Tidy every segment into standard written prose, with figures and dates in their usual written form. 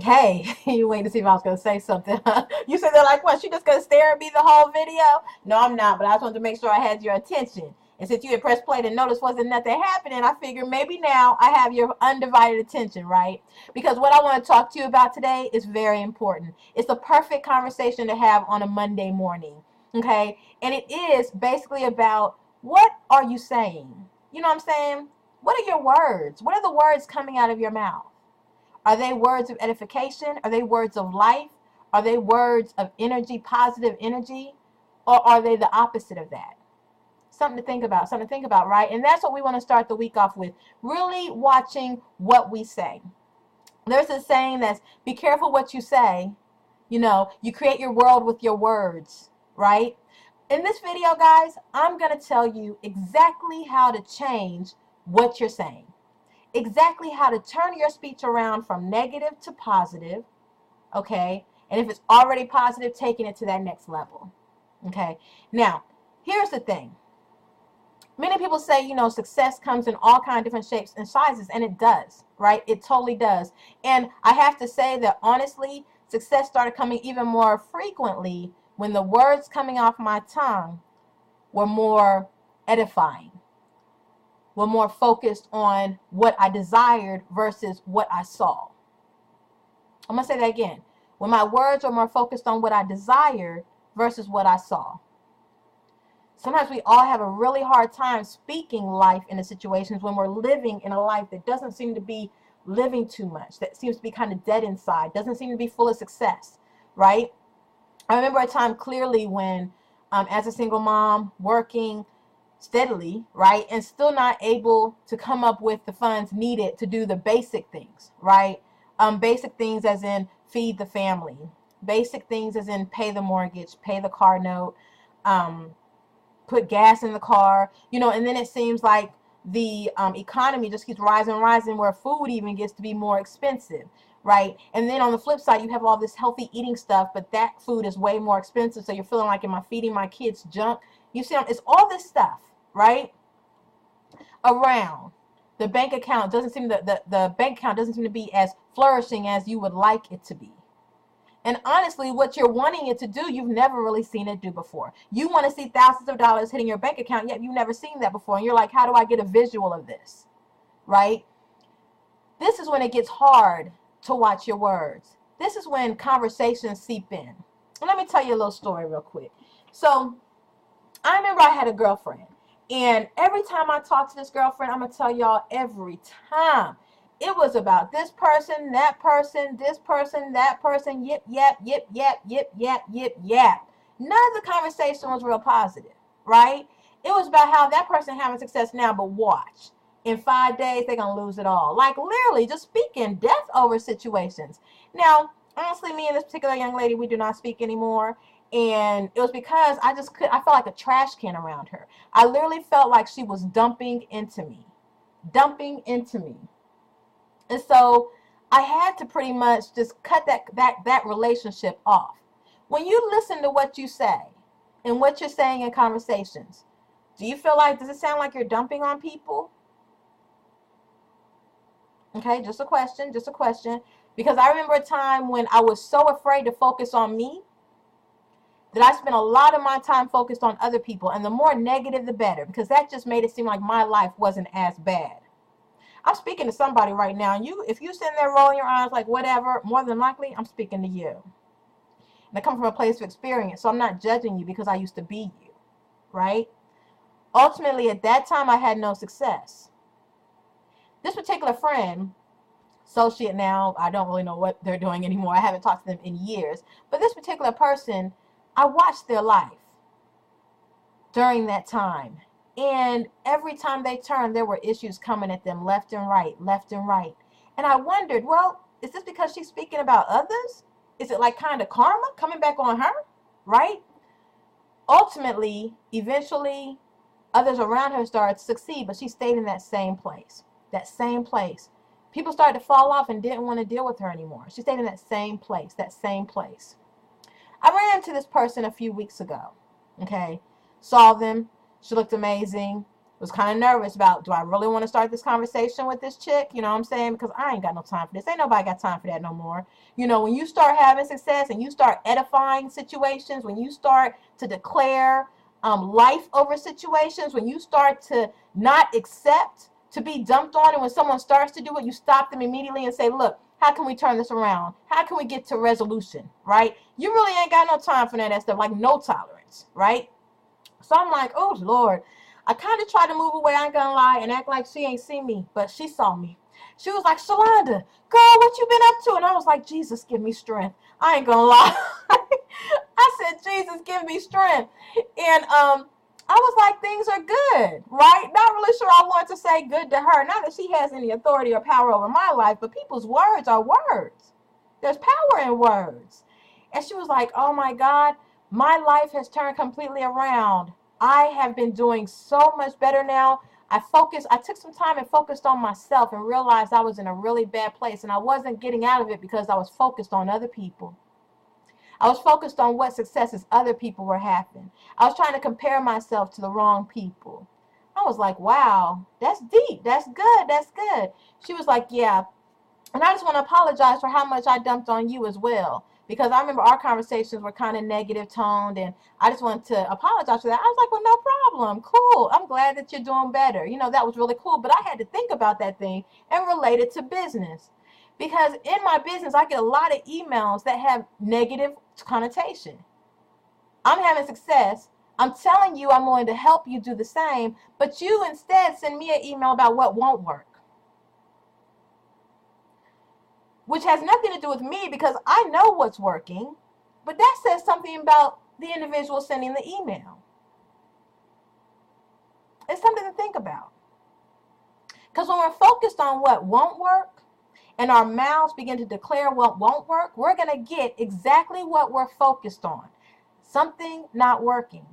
Hey, you waiting to see if I was going to say something. You said they're like, what? She just going to stare at me the whole video? No, I'm not, but I just wanted to make sure I had your attention. And since you had pressed play and noticed wasn't nothing happening, I figured maybe now I have your undivided attention, right? Because what I want to talk to you about today is very important. It's a perfect conversation to have on a Monday morning, okay? And it is basically about what are you saying? You know what I'm saying? What are your words? What are the words coming out of your mouth? Are they words of edification? Are they words of life? Are they words of energy, positive energy? Or are they the opposite of that? Something to think about, right? And that's what we want to start the week off with. Really watching what we say. There's a saying that's be careful what you say. You know, you create your world with your words, right? In this video, guys, I'm going to tell you exactly how to change what you're saying, exactly how to turn your speech around from negative to positive, okay? And if it's already positive, taking it to that next level, okay? Now, here's the thing. Many people say, you know, success comes in all kinds of different shapes and sizes, and it does, right? It totally does. And I have to say that, honestly, success started coming even more frequently when the words coming off my tongue were more edifying, were more focused on what I desired versus what I saw. I'm going to say that again. When my words are more focused on what I desired versus what I saw. Sometimes we all have a really hard time speaking life into situations when we're living in a life that doesn't seem to be living too much, that seems to be kind of dead inside, doesn't seem to be full of success, right? I remember a time clearly when, as a single mom, working steadily, right, and still not able to come up with the funds needed to do the basic things, right? Basic things as in feed the family, basic things as in pay the mortgage, pay the car note, put gas in the car, you know, and then it seems like the economy just keeps rising and rising, where food even gets to be more expensive, right? And then on the flip side, you have all this healthy eating stuff, but that food is way more expensive, so you're feeling like, am I feeding my kids junk? You see, it's all this stuff, right, around. The bank account doesn't seem the bank account doesn't seem to be as flourishing as you would like it to be. And honestly, what you're wanting it to do, you've never really seen it do before. You want to see thousands of dollars hitting your bank account, yet you've never seen that before. And you're like, how do I get a visual of this? Right? This is when it gets hard to watch your words. This is when conversations seep in. And let me tell you a little story real quick. So I remember I had a girlfriend. And every time I talk to this girlfriend, I'm going to tell y'all, every time it was about this person, that person, this person, that person, yip, yap, yip, yap, yip, yap, yip, yap. None of the conversation was real positive, right? It was about how that person having success now, but watch. In 5 days, they're going to lose it all. Like, literally, just speaking death over situations. Now, honestly, me and this particular young lady, we do not speak anymore. And it was because I felt like a trash can around her. I literally felt like she was dumping into me. Dumping into me. And so I had to pretty much just cut that relationship off. When you listen to what you say and what you're saying in conversations, do you feel like, does it sound like you're dumping on people? Okay, just a question, just a question. Because I remember a time when I was so afraid to focus on me that I spent a lot of my time focused on other people. And the more negative, the better. Because that just made it seem like my life wasn't as bad. I'm speaking to somebody right now, and if you sitting there rolling your eyes like whatever, more than likely I'm speaking to you. And I come from a place of experience, so I'm not judging you because I used to be you, right? Ultimately, at that time, I had no success. This particular friend, associate now, I don't really know what they're doing anymore. I haven't talked to them in years. But this particular person, I watched their life during that time. And every time they turned, there were issues coming at them left and right, left and right. And I wondered, well, is this because she's speaking about others? Is it like kind of karma coming back on her? Right? Ultimately, eventually, others around her started to succeed, but she stayed in that same place. That same place. People started to fall off and didn't want to deal with her anymore. She stayed in that same place, that same place. I ran into this person a few weeks ago. Okay? Saw them. She looked amazing. Was kind of nervous about, do I really want to start this conversation with this chick? You know what I'm saying? Because I ain't got no time for this. Ain't nobody got time for that no more. You know, when you start having success and you start edifying situations, when you start to declare life over situations, when you start to not accept to be dumped on, and when someone starts to do it, you stop them immediately and say, look, how can we turn this around? How can we get to resolution, right? You really ain't got no time for that stuff, like no tolerance, right? So I'm like, oh, Lord. I kind of tried to move away, I ain't gonna lie, and act like she ain't seen me, but she saw me. She was like, Shalonda, girl, what you been up to? And I was like, Jesus, give me strength. I ain't gonna lie. I said, Jesus, give me strength. And I was like, things are good, right? Not really sure I want to say good to her. Not that she has any authority or power over my life, but people's words are words. There's power in words. And she was like, oh my God, my life has turned completely around. I have been doing so much better now. I took some time and focused on myself and realized I was in a really bad place, and I wasn't getting out of it because I was focused on other people. I was focused on what successes other people were having. I was trying to compare myself to the wrong people. I was like, wow, that's deep. That's good. That's good. She was like, yeah. And I just want to apologize for how much I dumped on you as well. Because I remember our conversations were kind of negative toned, and I just wanted to apologize for that. I was like, well, no problem. Cool. I'm glad that you're doing better. You know, that was really cool. But I had to think about that thing and relate it to business. Because in my business, I get a lot of emails that have negative connotation. I'm having success. I'm telling you I'm going to help you do the same, but you instead send me an email about what won't work. Which has nothing to do with me because I know what's working, but that says something about the individual sending the email. It's something to think about. Because when we're focused on what won't work and our mouths begin to declare what won't work, we're going to get exactly what we're focused on. Something not working.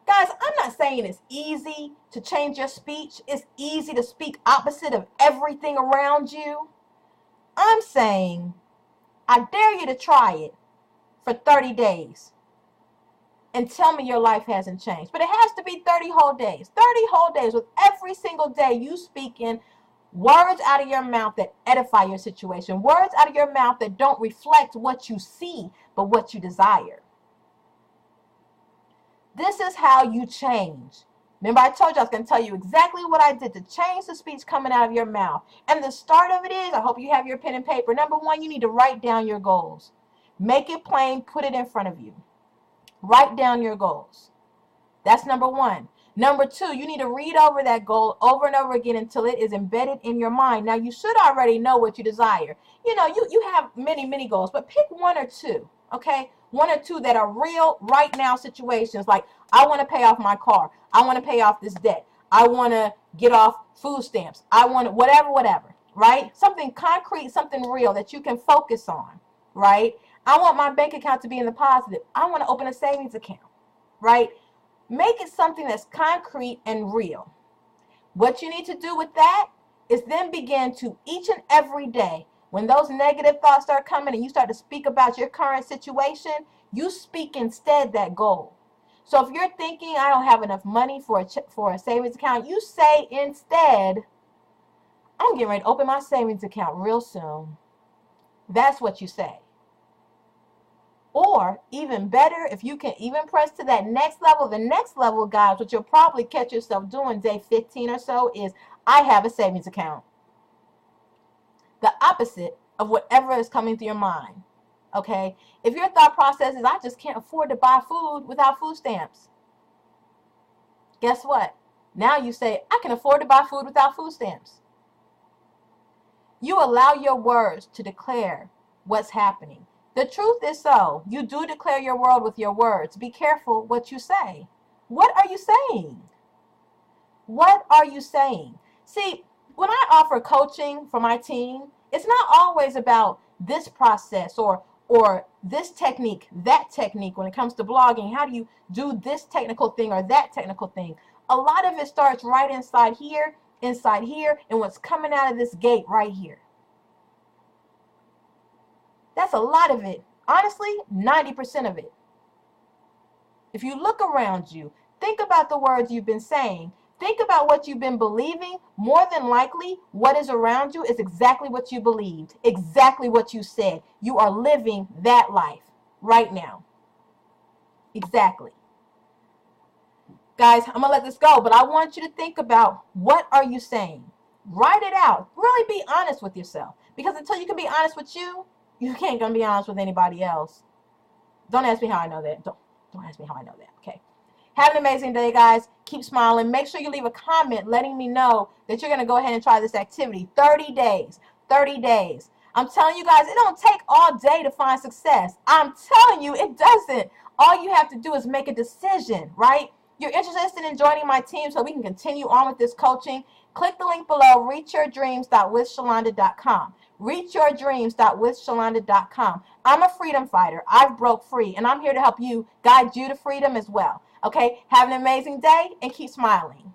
Guys, I'm not saying it's easy to change your speech. It's easy to speak opposite of everything around you. I'm saying, I dare you to try it for 30 days and tell me your life hasn't changed. But it has to be 30 whole days. 30 whole days with every single day you speaking words out of your mouth that edify your situation. Words out of your mouth that don't reflect what you see, but what you desire. This is how you change. Remember, I told you I was going to tell you exactly what I did to change the speech coming out of your mouth. And the start of it is, I hope you have your pen and paper. Number one, you need to write down your goals. Make it plain, put it in front of you. Write down your goals. That's number one. Number two, you need to read over that goal over and over again until it is embedded in your mind. Now, you should already know what you desire. You know, you have many goals, but pick one or two, okay? One or two that are real right now situations, like I want to pay off my car. I want to pay off this debt. I want to get off food stamps. I want to whatever, right? Something concrete, something real that you can focus on, right? I want my bank account to be in the positive. I want to open a savings account, right? Make it something that's concrete and real. What you need to do with that is then begin to each and every day, when those negative thoughts start coming and you start to speak about your current situation, you speak instead that goal. So if you're thinking, I don't have enough money for a savings account, you say instead, I'm getting ready to open my savings account real soon. That's what you say. Or even better, if you can even press to that next level, the next level, guys, what you'll probably catch yourself doing day 15 or so is, I have a savings account. The opposite of whatever is coming through your mind. Okay? If your thought process is, I just can't afford to buy food without food stamps. Guess what? Now you say, I can afford to buy food without food stamps. You allow your words to declare what's happening. The truth is so. You do declare your world with your words. Be careful what you say. What are you saying? What are you saying? See, when I offer coaching for my team, it's not always about this process or this technique, that technique. When it comes to blogging, how do you do this technical thing or that technical thing? A lot of it starts right inside here, and what's coming out of this gate right here. That's a lot of it. Honestly, 90% of it. If you look around you, think about the words you've been saying. Think about what you've been believing. More than likely, what is around you is exactly what you believed, exactly what you said. You are living that life right now. Exactly. Guys, I'm going to let this go, but I want you to think about, what are you saying? Write it out. Really be honest with yourself. Because until you can be honest with you, you can't gonna be honest with anybody else. Don't ask me how I know that. Don't ask me how I know that, okay? Have an amazing day, guys. Keep smiling. Make sure you leave a comment letting me know that you're going to go ahead and try this activity. 30 days. 30 days. I'm telling you guys, it don't take all day to find success. I'm telling you, it doesn't. All you have to do is make a decision, right? You're interested in joining my team so we can continue on with this coaching. Click the link below, reachyourdreams.withshalonda.com. reachyourdreams.withshalonda.com. I'm a freedom fighter. I've broke free, and I'm here to help you, guide you to freedom as well. Okay, have an amazing day and keep smiling.